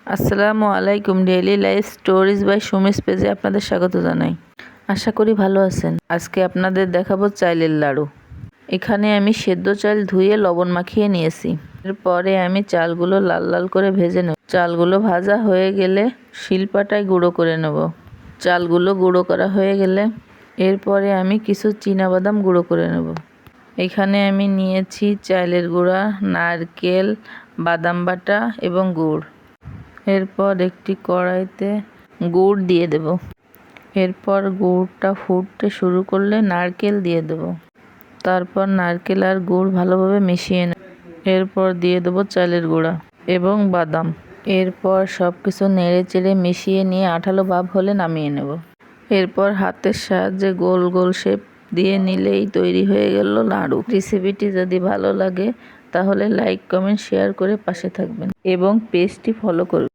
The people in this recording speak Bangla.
আসসালামু আলাইকুম। Daily life stories by Sumi's পেজে আপনাদের স্বাগত জানাই। আশা করি ভালো আছেন। আজকে আপনাদের দেখাবো চাইলের লাড়ু। এখানে আমি সেদ্ধ চাল ধুয়ে লবণ মাখিয়ে নিয়েছি। এরপরে আমি চালগুলো লাল লাল করে ভেজে নেব। চালগুলো ভাজা হয়ে গেলে শিলপাটায় গুঁড়ো করে নেব। চালগুলো গুঁড়ো করা হয়ে গেলে এরপরে আমি কিছু চীনাবাদাম গুঁড়ো করে নেব। এখানে আমি নিয়েছি চালের গুঁড়া, নারকেল, বাদাম বাটা এবং গুড়। এরপর একটি কড়াইতে গুড় দিয়ে দেব। এরপর গুড়টা ফুটতে শুরু করলে নারকেল দিয়ে দেব। তারপর নারকেল আর গুড় ভালোভাবে মিশিয়ে নেব। এরপর দিয়ে দেব চালের গুঁড়া এবং বাদাম। এরপর সব কিছু নেড়ে চেড়ে মিশিয়ে নিয়ে আঠালো ভাব হলে নামিয়ে নেব। এরপর হাতের সাহায্যে গোল গোল শেপ দিয়ে নিলেই তৈরি হয়ে গেল লাড়ু। রেসিপিটি যদি ভালো লাগে তাহলে লাইক, কমেন্ট, শেয়ার করে পাশে থাকবেন এবং পেজটি ফলো করবেন।